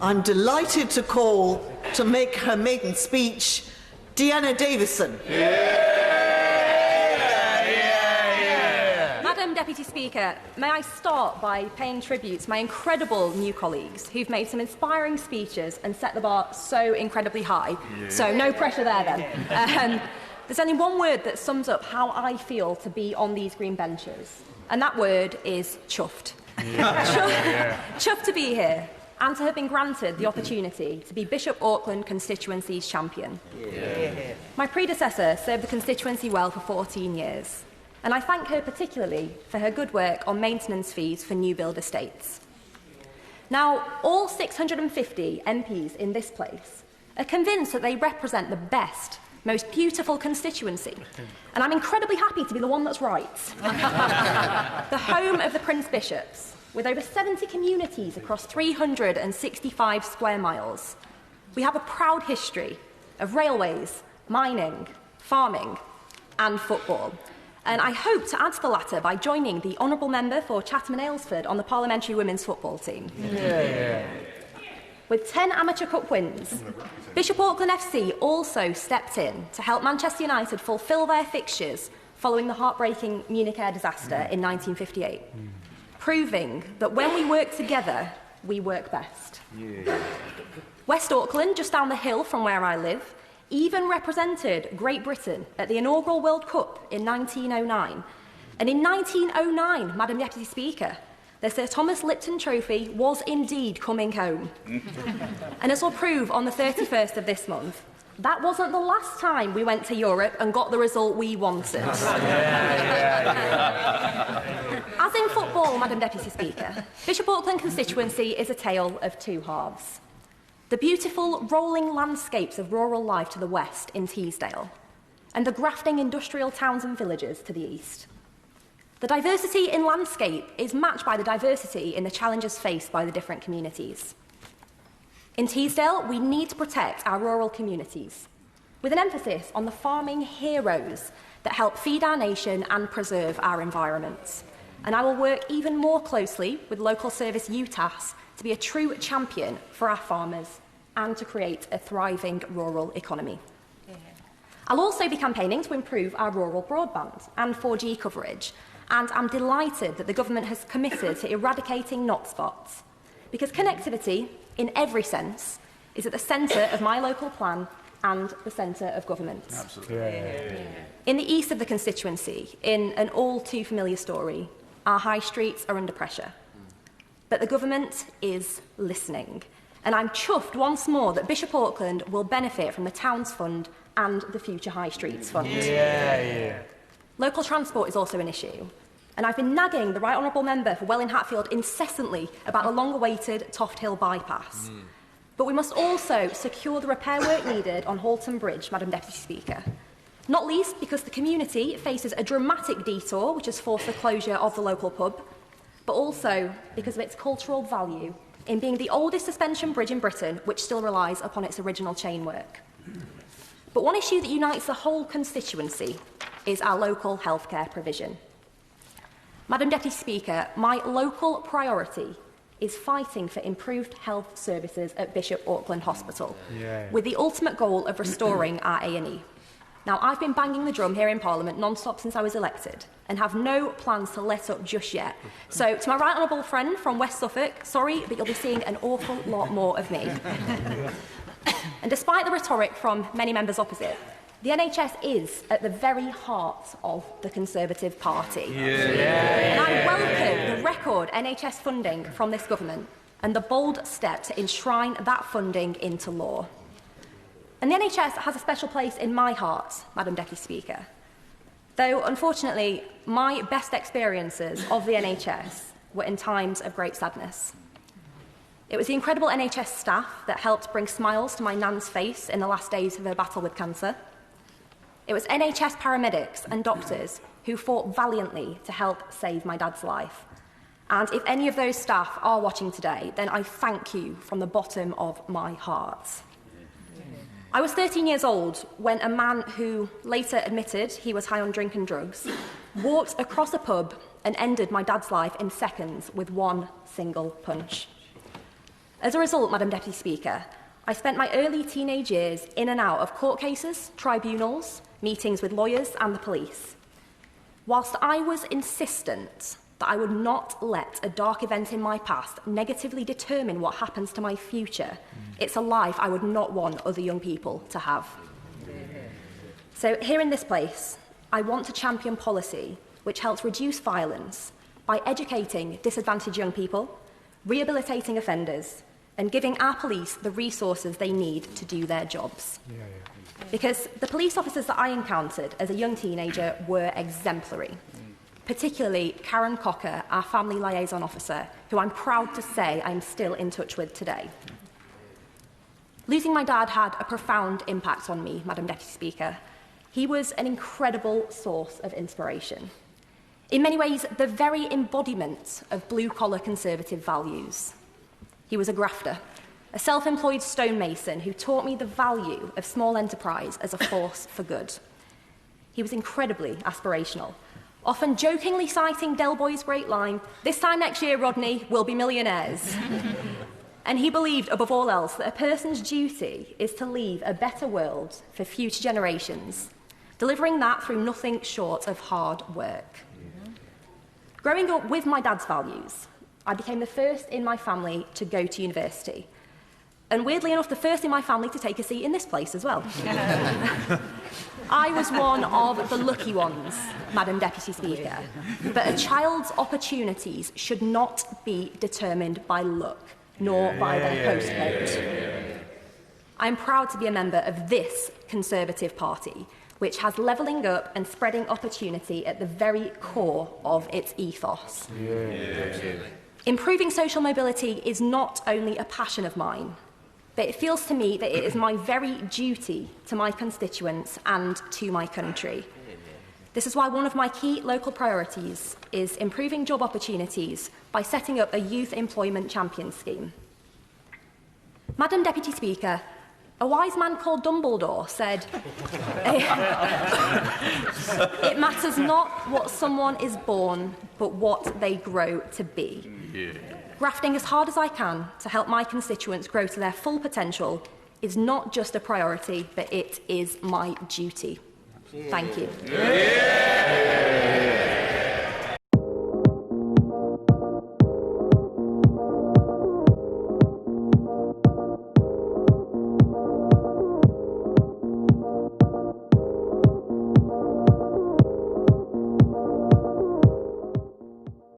I'm delighted to call to make her maiden speech Dehenna Davison. Madam Deputy Speaker, may I start by paying tribute to my incredible new colleagues who've made some inspiring speeches and set the bar so incredibly high. So no pressure there then. There's only one word that sums up how I feel to be on these green benches, and that word is chuffed. Chuffed to be here and to have been granted the opportunity to be Bishop Auckland constituency's champion. My predecessor served the constituency well for 14 years, and I thank her particularly for her good work on maintenance fees for new build estates. Now, all 650 MPs in this place are convinced that they represent the best, most beautiful constituency, and I'm incredibly happy to be the one that's right. The home of the Prince Bishops, with over 70 communities across 365 square miles. We have a proud history of railways, mining, farming and football. And I hope to add to the latter by joining the Honourable Member for Chatham and Aylesford on the Parliamentary Women's Football team. With 10 amateur cup wins, Bishop Auckland FC also stepped in to help Manchester United fulfil their fixtures following the heartbreaking Munich air disaster in 1958. Proving that when we work together, we work best. West Auckland, just down the hill from where I live, even represented Great Britain at the inaugural World Cup in 1909. And in 1909, Madam Deputy Speaker, the Sir Thomas Lipton Trophy was indeed coming home. And as we'll prove on the 31st of this month, that wasn't the last time we went to Europe and got the result we wanted. As in football, Madam Deputy Speaker, Bishop Auckland constituency is a tale of two halves. The beautiful rolling landscapes of rural life to the west in Teesdale, and the grafting industrial towns and villages to the east. The diversity in landscape is matched by the diversity in the challenges faced by the different communities. In Teesdale, we need to protect our rural communities, with an emphasis on the farming heroes that help feed our nation and preserve our environment. And I will work even more closely with local service UTAS to be a true champion for our farmers and to create a thriving rural economy. I'll also be campaigning to improve our rural broadband and 4G coverage, and I'm delighted that the government has committed to eradicating not spots, because connectivity, in every sense, is at the centre of my local plan and the centre of government. Absolutely. In the east of the constituency, in an all too familiar story, our high streets are under pressure. But the government is listening, and I'm chuffed once more that Bishop Auckland will benefit from the Towns Fund and the Future High Streets Fund. Local transport is also an issue, and I've been nagging the Right Honourable Member for Welwyn Hatfield incessantly about the long-awaited Toft Hill bypass. But we must also secure the repair work needed on Halton Bridge, Madam Deputy Speaker. Not least because the community faces a dramatic detour which has forced the closure of the local pub, but also because of its cultural value in being the oldest suspension bridge in Britain which still relies upon its original chainwork. But one issue that unites the whole constituency is our local healthcare provision. Madam Deputy Speaker, my local priority is fighting for improved health services at Bishop Auckland Hospital, with the ultimate goal of restoring our A&E. Now, I've been banging the drum here in Parliament non-stop since I was elected and have no plans to let up just yet. So, to my right honourable friend from West Suffolk, sorry, but you'll be seeing an awful lot more of me. And despite the rhetoric from many members opposite, the NHS is at the very heart of the Conservative Party. And I welcome the record NHS funding from this government and the bold step to enshrine that funding into law. And the NHS has a special place in my heart, Madam Deputy Speaker. Though, unfortunately, my best experiences of the NHS were in times of great sadness. It was the incredible NHS staff that helped bring smiles to my nan's face in the last days of her battle with cancer. It was NHS paramedics and doctors who fought valiantly to help save my dad's life. And if any of those staff are watching today, then I thank you from the bottom of my heart. I was 13 years old when a man who later admitted he was high on drink and drugs walked across a pub and ended my dad's life in seconds with one single punch. As a result, Madam Deputy Speaker, I spent my early teenage years in and out of court cases, tribunals, meetings with lawyers and the police. Whilst I was insistent that I would not let a dark event in my past negatively determine what happens to my future, it's a life I would not want other young people to have. So here in this place, I want to champion policy which helps reduce violence by educating disadvantaged young people, rehabilitating offenders, and giving our police the resources they need to do their jobs. Because the police officers that I encountered as a young teenager were exemplary. Particularly Karen Cocker, our family liaison officer, who I'm proud to say I'm still in touch with today. Losing my dad had a profound impact on me, Madam Deputy Speaker. He was an incredible source of inspiration. In many ways, the very embodiment of blue-collar Conservative values. He was a grafter, a self-employed stonemason who taught me the value of small enterprise as a force for good. He was incredibly aspirational, often jokingly citing Del Boy's great line, "This time next year, Rodney, we'll be millionaires." And he believed, above all else, that a person's duty is to leave a better world for future generations, delivering that through nothing short of hard work. Growing up with my dad's values, I became the first in my family to go to university. And weirdly enough, the first in my family to take a seat in this place as well. I was one of the lucky ones, Madam Deputy Speaker. But a child's opportunities should not be determined by luck, nor by their postcode. I'm proud to be a member of this Conservative Party, which has levelling up and spreading opportunity at the very core of its ethos. Improving social mobility is not only a passion of mine, but it feels to me that it is my very duty to my constituents and to my country. This is why one of my key local priorities is improving job opportunities by setting up a youth employment champion scheme. Madam Deputy Speaker, a wise man called Dumbledore said, "It matters not what someone is born, but what they grow to be." Grafting as hard as I can to help my constituents grow to their full potential is not just a priority, but it is my duty. Thank you.